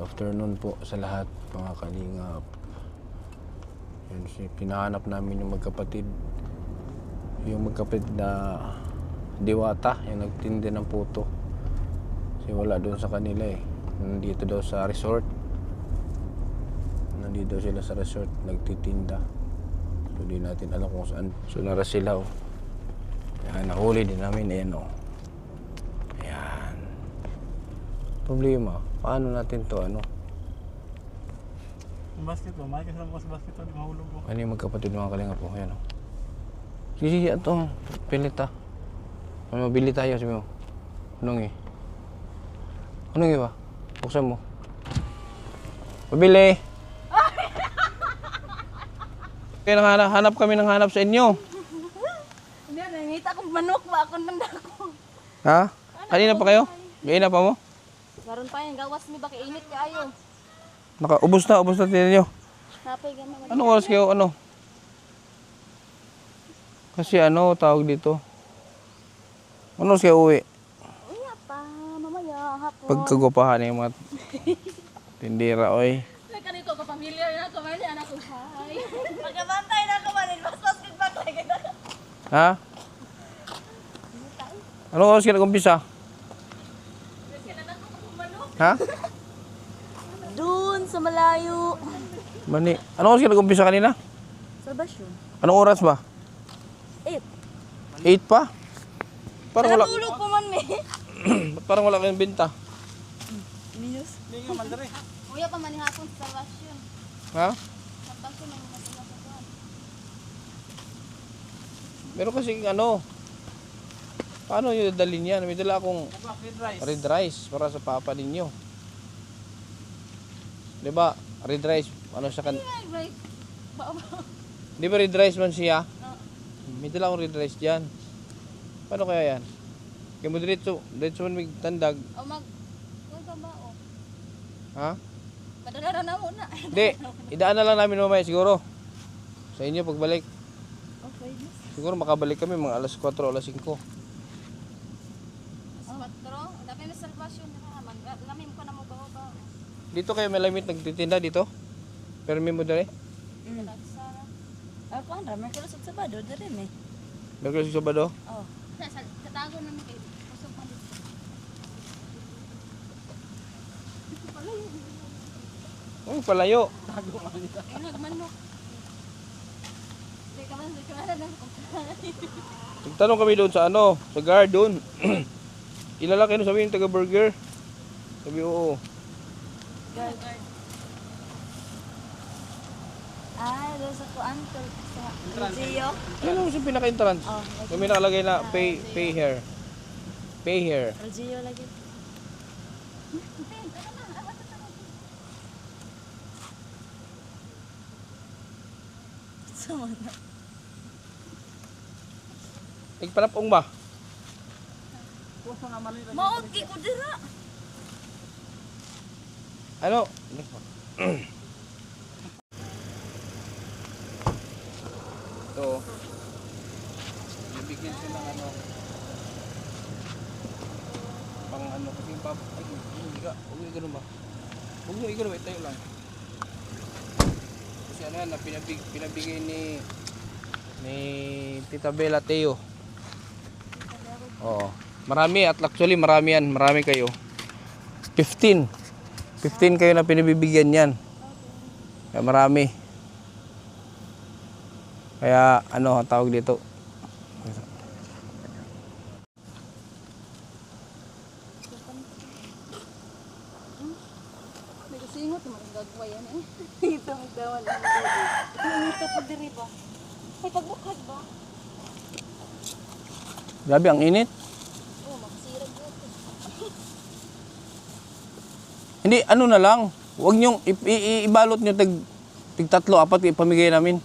Afternoon po sa lahat mga kalingap. Yan, pinahanap namin yung magkapatid. Yung magkapatid na Diwata, yung nagtindi ng puto. Kasi wala doon sa kanila eh. Nandito daw sa resort. Nandito sila sa resort, nagtitinda. So di natin alam kung saan. So narasilaw. Yan, nahuli din namin. Ayan o. Ayan. Problema. Paano natin to ano? Yung basket po, mahal kasi lang sa basket po, di mahulog po. Ano yung magkapatid mga kalinga po? Ayan o. Sige, ito. Pilit ah. Mabili tayo, sabi mo. Anong eh? Anong eh ba? Buksan mo. Mabili! Kaya hanap kami ng hanap sa inyo. Hindi, nangita akong manok ba? Ako nang dako. Ha? Kanina pa kayo? Gaina pa mo? Garon pa yan, gawas mi ba kay init kaayo. Ubos na tinan nyo. Napay gana. Anong oras kayo, ano? Kasi ano, tawag dito. Ano oras kayo uwi? Uya pa, mamaya hapon. Pagkagwapahan yung mga tindira, oy. Kanito ko familiar na ko man anak ko. Hi. Pagkabantay na ko man, bastos kag baklay. Ha? Anong oras kayo nag-umpisa? Ha? Doon sa malayo. Mani. Anong oras kayo nag-umpisa kanina? Salvation. Anong oras ba? 8. 8 pa? Parang wala. Natulog po man me. Parang wala kayong binta. News. Hindi nga mandari. Uya pa man hapon sa salvation. Ha? Salvation ang mga salvation. Meron kasi ano. Paano yung dadalhin yan? May dala akong Bakit rice? red rice para sa papa ninyo. Di ba? Red rice. Ano siya kan... Right. Di ba red rice man siya? May dala akong red rice dyan. Paano kaya yan? Kaya mo diretso man may tandag. O mag... Huwag ka ba o? Ha? Padala na muna. Hindi. Idaan na lang namin mamaya siguro. Sa inyo pagbalik. Okay. Siguro makabalik kami mga alas 4 o alas 5. Dami na salvation na lamim ko na mo ba? Dito kayo may limit nagtitinda dito? Pero may mo dali? Ako ang dami ko sa Sabado, dali me. Merkulis sa Sabado? Oh. Katago na mo kay kusog pa dito. Oh, palayo. Ay nagmanok. Di ka man na. Nagtanong kami doon sa ano, sa guard doon. Ilalaki no sabihin taga burger. Sabi oo. Guard. Ah, doon sa kuan sa Gio. Yan ang yung pinaka-entrance. Oh, May nakalagay na pay here. Pay here. Gio lagi. Sumana. Nagpanapong ba? Puso nga mali. Maot gi ko dira. Ano? Ito. Nabigyan siya ng ano. Pang ano kasi yung pap. Ay, hindi ka. Huwag mo ganun ba? Huwag mo ganun ba? Itayo lang. Kasi ano yan, na pinabigay ni Tita Bella Teo. Oo. Marami at actually marami yan. Marami kayo. 15 kayo na pinabibigyan yan. Kaya marami. Kaya ano ang tawag dito? May kasingot mo gagwa yan eh. Ito magdawan ang Init ka pag diri ba? Ay pagbukad ba? Grabe ang init. Oh, makasirag dito. Hindi, ano na lang. Huwag niyong ibalot niyo tig 3, 4 ipamigay namin.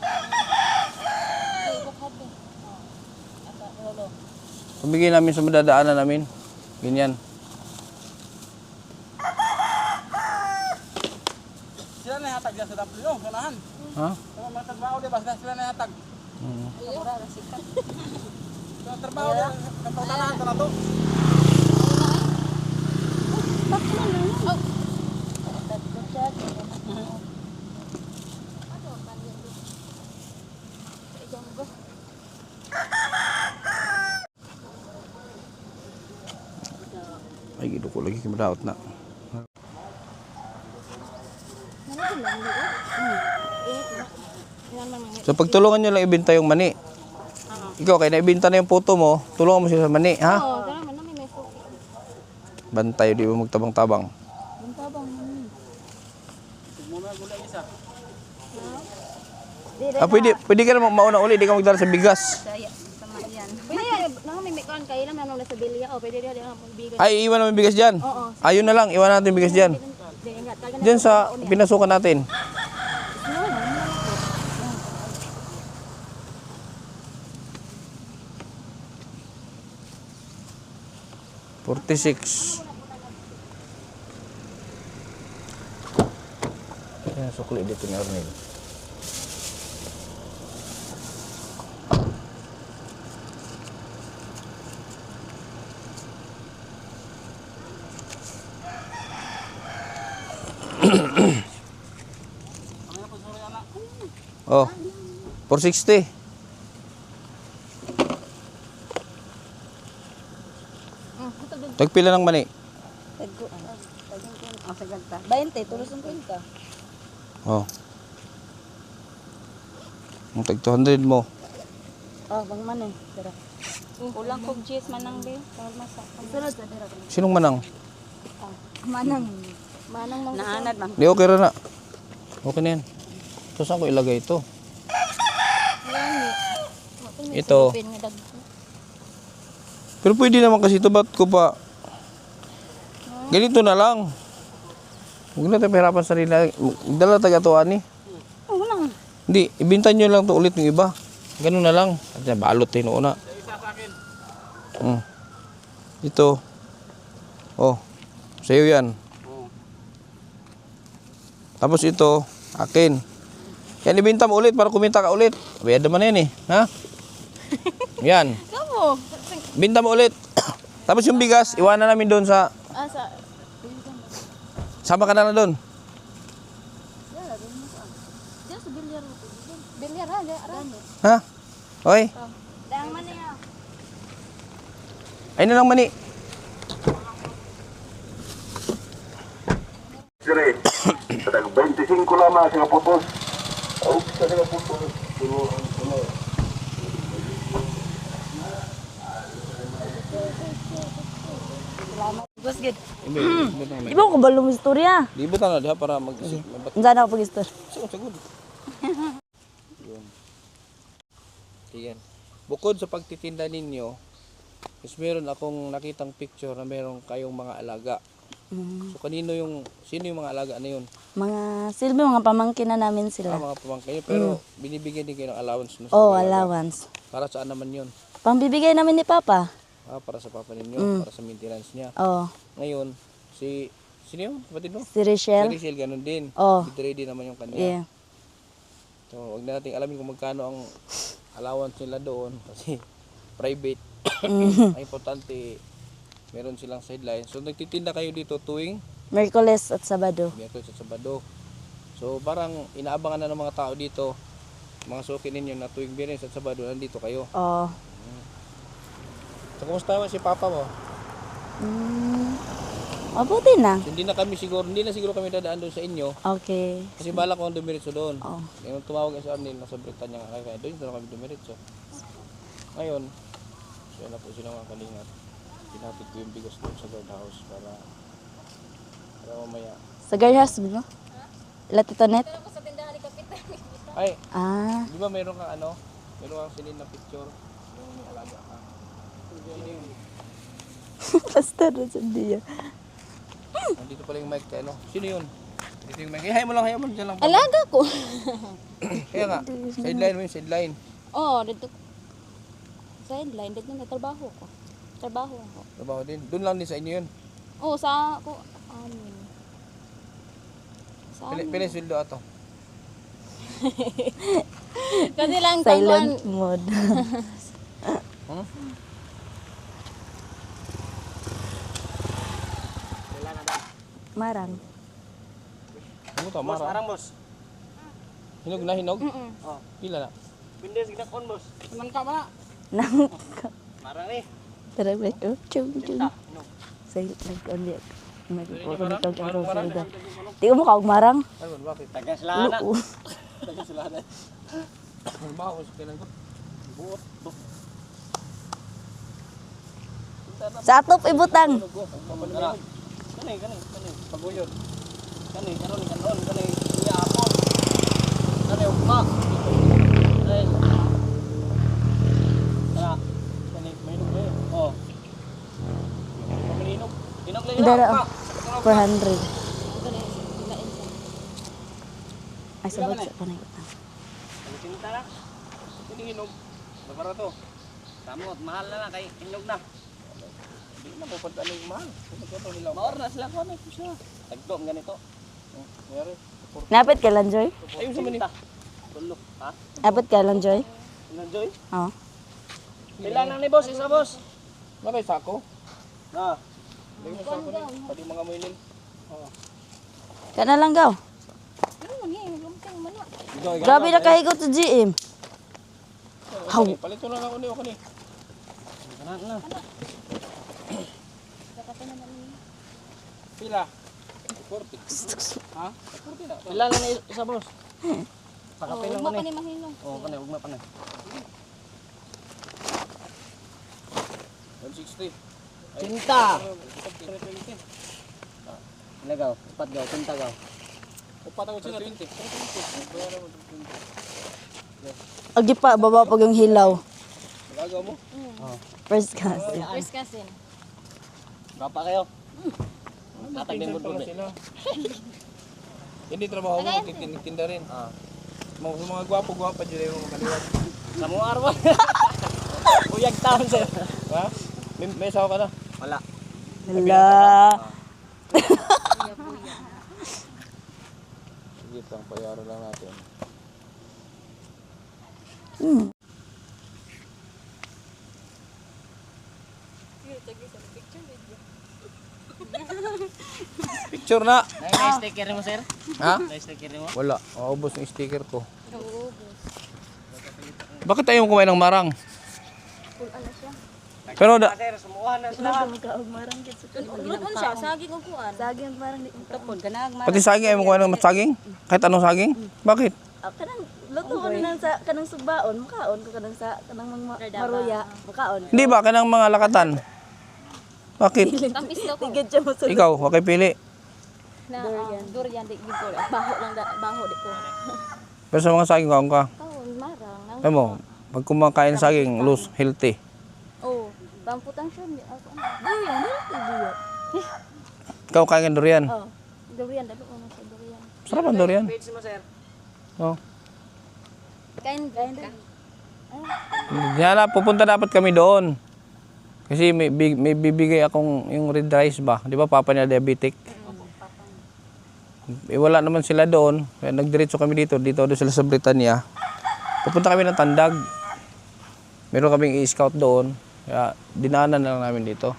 Ay, bukad eh. Ata, lolo. Pamigay namin sa madadaanan namin. Ganyan. Sila na hatag sa W, ganahan. Ha? Kung mga trabaho, di ba? Sila na hatag. Ay, mura na sikat. Kung trabaho, kapag ganahan ka na to. Bakit na lang? Oh, dako lagi kay madaot na. Nalagyan lang dito. Yan man mga. So pagtulungan nyo lang ibenta yung mani. Ikaw kay naibenta na yung puto mo, tulungan mo siya sa mani, ha? Oo, dala man namin may suki. Bantay di mo magtabang-tabang. Buntabang man. Muna gulay isa. Pwede ka na mauna uli, di ka magdala sa bigas. Saya sama yan. Pwede yan, may kan kayo lang ano sa bilya o pwede din ang magbigay. Ay, iwan namin bigas dyan. Oo. Ayun na lang, iwan natin bigas dyan. Dyan sa pinasukan natin. $46. Yan, sukli dito ni Arnel. Oh, $460. Tagpila ng mani. Tagko. Ang sagagta. 20, tulos ng 20. Oh. Ang tag 200 mo. Oh, bang man eh. Tara. Kulang kog cheese manang be. Tawag masa. Sunod sa dira. Sinong manang? Manang. Manang mang naanad man. Di okay ra na. Okay na yan. So saan ko ilagay ito? Ito. Pero pwede naman kasi ito. Ba't ko pa? Ganito na lang. Huwag na tayo pahirapan sa sarili. Dala taga-tuan eh. Oo lang. Hindi, ibinta nyo lang to ulit ng iba. Ganun na lang. At balot tayo noon na. Ito. Oh. Sa'yo yan. Tapos ito, akin. Yan, ibinta mo ulit para kumita ka ulit. Bayad naman yan eh. Ha? Yan. Kamo. Binta mo ulit. Tapos yung bigas, iwanan namin doon sa... Asa. Sama ka na doon. Diyan sa bilyar. Bilyar ha, diyan. Ha? Hoy. Dang man niya. Ayun na lang mani. Tag 25 lamang sa putos. O sa putos. Bus good. Di Di ba ko balong istorya? Di ba na diha para mag... Unsa na ako pag-istorya? Sagod. Yun. Yan. Bukod sa pagtitinda ninyo, is meron akong nakitang picture na meron kayong mga alaga. So sino yung mga alaga na yun? Mga silbi, mga pamangkin na namin sila. Mga pamangkin kayo, pero binibigyan din kayo ng allowance. No, sa Oh, mga alaga. allowance. Para saan naman yun? Pambibigay namin ni Papa. Para sa papa ninyo, para sa maintenance niya. Oh, Ngayon, sino yun? Kapatid mo? si Si Richelle. Rizal, ganun din. Oh. Ready naman yung kanya. Yeah. So, huwag na natin alamin kung magkano ang allowance nila doon kasi private. Ang importante, meron silang sideline. So, nagtitinda kayo dito tuwing Merkules at Sabado. Miyerkules at Sabado. So, parang inaabangan na ng mga tao dito, mga suki ninyo na tuwing Biyernes at Sabado, nandito kayo. Oh. So, kumusta naman si Papa mo? Mabuti na. Hindi na siguro kami dadaan doon sa inyo. Okay. Kasi bala ko ang dumiretso doon. Oh. Yung tumawag sa Arnel, nasa Britanya nga kaya doon na kami dumiretso. Ngayon, siya na po sila mga kalingat. Pinatid ko yung bigas doon sa guardhouse para mamaya. Sa guardhouse, no? Latito net? Ay, Ah. di ba meron kang meron kang sinil na picture? Yung alaga ka. Sino yun? Basta na sa diya. Nandito pala yung mic kaya Sino yun? Dito yung mic. Hayaan mo lang dyan lang. Alaga ko. Kaya nga, sideline mo yung sideline. Oo, dito. Sideline, dito na trabaho ko. Trabaho ako. Trabaho din. Doon lang din sa inyo yun. Oo, sa ako. Amin. Sa amin. Pila sweldo ato. Kasi lang Silent mode. Hmm? Marang. Ano to? Boss, Mara? arang boss. Hinog na hinog? Oh. Pila na? Pindes ginakon boss. Teman ka mana? Nang Marang ni. tara ba? Oh, chung chung. No. sa nag-only. Nag-photo ang Rosalda. Di mo ka marang? Ayun, bakit? Taga-Silana. Luo. Taga-Silana. Mabaho sa kinang Buot. Sa atop ibutang. Kani. Paguyod. Kani. Iapon. Kani, ugma. Ay. Tara. Kani, mahinog na yun. Oh. Pamilinog. Hinog lang yun. Dara. ugma. 400. Ay, sabag sa panay utang. Sinta na. Hindi hinog. Babara to. Samot, mahal na kay hinog na. Hindi na pupunta na yung mahal. Maor na sila ko na siya. Tagdom ganito. Mayroon. Napit ka lang, Joy? Ayun sa manita. Tulog. Ha? Napit ka lang, Joy? Nanjoy? Oo. Pila lang ni boss, isa boss. Bakit sako? Na. Lagyan mo sako ni. Pati mga muinin. Kana lang gaw. Grabe na kahigot sa GM. Haw. Palito na lang ako ni. Ako ni. Kanan na. Pila? 40. Ha? 40 na. Pila lang ni isa boss. Pakapin lang Ugma ni. pa ni mahilong. Oh, kanay ugma pa na. 160. Cinta. Nagaw, upat gaw, cinta gaw. Upat ako sila 20. Agi pa, baba pag yung hilaw. Magagaw mo? First class. First cousin. Gapa kayo. Tatag din Pala budbud. sila. Hindi trabaho mo, tinda rin. Mga gwapo-gwapo dyan yung makaliwat. Kamu arwa. Uyag taon sir. Ha? May asawa ka na? Wala. Hala. Sige, pang payaran lang natin. Picture na! May sticker mo sir? Ha? May sticker mo? Wala. Maubos yung sticker ko. Bakit tayo kumain ng marang? Pero Sir, sumuha na sila. Ano siya? Saging o kuan? Saging parang di Tapon, ganag pati saging ayaw mo kumain ng saging? Kahit anong saging? Bakit? kanang luto ko nang sa kanang sugbaon, makaon ko kanang sa kanang mga maruya, makaon. Hindi ba? Kanang mga lakatan? Bakit? Tamis daw ko. Tigid siya mo sa Ikaw, huwag kayo pili. Na durian di gid ko. Baho lang baho di ko. Pero sa mga saging, kaon ka. Kaon marang. Alam mo, pag kumakain ng saging, loose, healthy. Oh, pamputang siya. Ako durian, durian. Ikaw kain ng durian. Oh, durian dalo mo sa durian. Sarap ang durian. Page mo sir. Oh. Kain din. Yan na, pupunta dapat kami doon. Kasi may bibigay akong yung red rice ba? Di ba papa niya diabetic? Eh, wala naman sila doon. Kaya nagdiretso kami dito. Dito sila sa Britanya. Pupunta kami ng Tandag. Meron kaming i-scout doon. Kaya dinaanan na lang namin dito.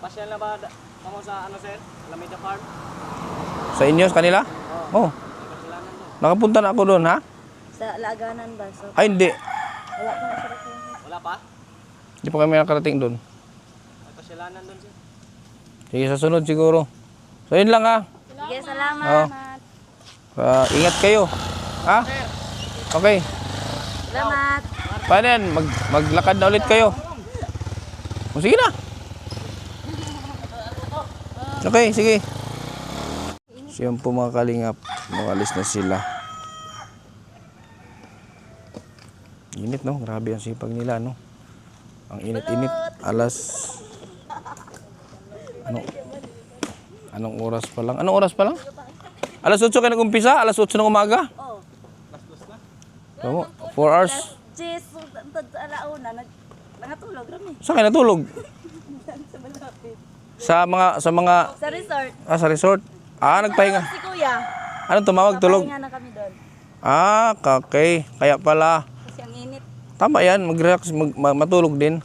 Pasyal na ba kamo sa ano sir? Lameda Farm? Sa inyo, sa kanila? Oh. Nakapunta na ako doon, ha? Sa laganan ba? So, Ay, hindi. wala pa na siya rin. Wala pa? Hindi pa kami nakarating doon. May pasyalanan doon sir. Sige, sa sunod siguro. So, yun lang, ha? Sige, salamat. Oh. Ingat kayo. Ha? Okay. Salamat. Paano yan? Maglakad na ulit kayo. O, sige na. Okay, sige. So yun po mga kalingap. Makalis na sila. Init, no? Grabe ang sipag nila, no? Ang init-init. Anong oras pa lang? Anong oras pa lang? Alas 8 kayo nag-umpisa? Alas 8 ng umaga? Oo. 4 hours. Jess, alauna, nangatulog rami. Saan kayo natulog? Sa mga Sa resort. sa resort. Nagpahinga. Si Kuya. Anong tumawag? Tulog? Papahinga na kami doon. Okay. Kaya pala. Kasi ang init. Tama yan. Mag-relax. Matulog din.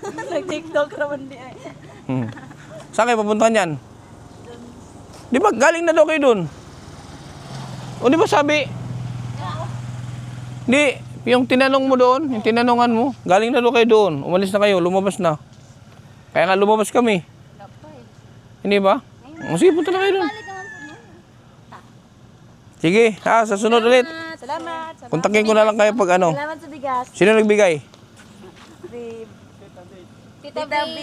Nag-tiktok raman di ay. Saan kayo papuntahan yan? Di ba galing na daw kayo doon? O di ba sabi? Di. Yung tinanong mo doon, yung tinanongan mo, galing na daw kayo doon. Umalis na kayo, lumabas na. Kaya nga lumabas kami. Wala pa eh. Hindi ba? Sige, punta na kayo doon. Balik naman po nun. Sige, sa sunod ulit. Salamat. Kontakin ko na lang kayo pag ano. Salamat sa bigas. Sino nagbigay? Si Tita B.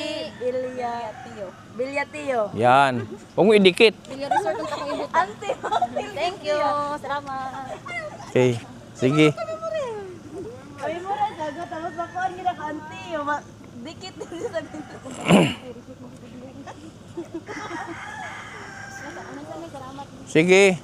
Bilyatio. Yan. Huwag mo idikit. Bilya Resort ang takong ibot. Ante. Thank you. Salamat. Okay. Sige. Ay mo rin, gago. Tapos bakuan gina ka ante. Dikit din sa binto. Sige.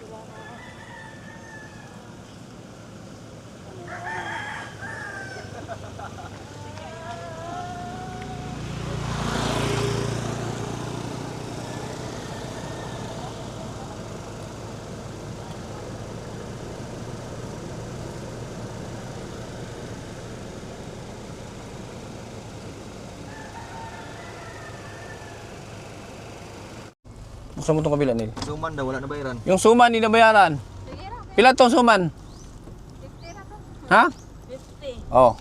Buksan mo itong kabila, Nil. Suman daw, wala na bayaran. Yung suman, hindi na bayaran. Pila tong suman? 50 na to. Ha? 50. Oh.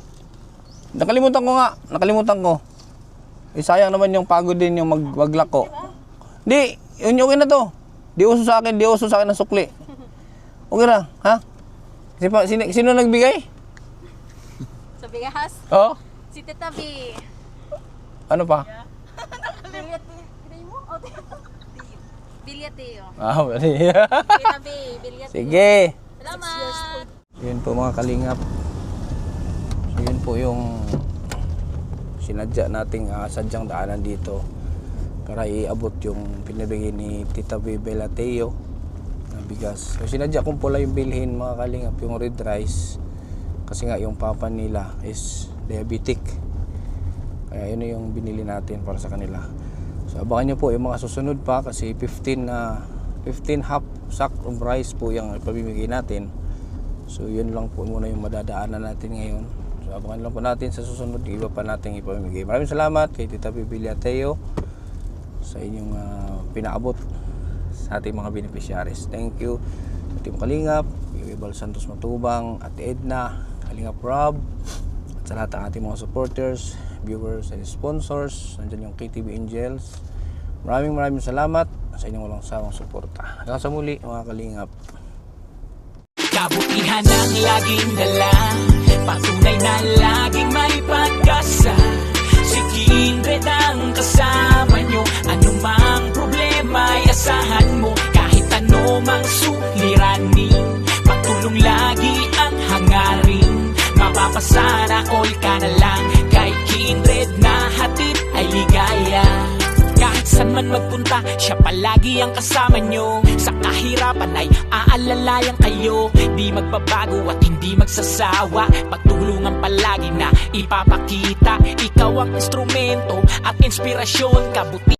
Nakalimutan ko nga. Nakalimutan ko. Sayang naman yung pagod din yung maglako. Di, yun okay na to. Di uso sa akin ng sukli. Okay na, ha? Sino nagbigay? Sa bigas. Oh? Si Tita B. Ano pa? Bilyatio. Ah, wali. Tita B. Bilyatio. Sige. Salamat. Yun po mga kalingap. So yun po yung sinadya nating sadyang daanan dito para iabot yung pinabigay ni Tita B. Belateo na bigas. So sinadya kong pula yung bilhin mga kalingap, yung red rice, kasi nga yung papa nila is diabetic. Kaya yun yung binili natin para sa kanila. So abangan nyo po yung mga susunod pa kasi 15 half sack of rice po yung ipamimigay natin. So yun lang po muna yung madadaanan natin ngayon. So abangan lang po natin sa susunod, iba pa natin ipamimigay. Maraming salamat kay Tita B. Belateo sa inyong pinaabot sa ating mga beneficiaries. Thank you sa Team Kalingap, Ibal Santos Matubang, Ate Edna, Kalingap Rob, at sa lahat ng ating mga supporters, viewers and sponsors. Nandiyan yung KTV Angels. Maraming salamat sa inyong walang sawang suporta. Hanggang sa muli mga Kalingap. Kabutihan ang laging dala, patunay na laging may pag-asa. Si Kindred ang kasama nyo, anumang problema ay asahan mo. Kahit anumang suliranin, pagtulong lagi ang hangarin. Mapapasana all ka na lang, kay Kindred na hatid ay ligaya. Kahit saan man magpunta, siya palagi ang kasama nyo. Sa kahirapan ay aalalayan kayo. Di magbabago at hindi magsasawa, pagtulungan palagi na ipapakita. Ikaw ang instrumento at inspirasyon, kabuti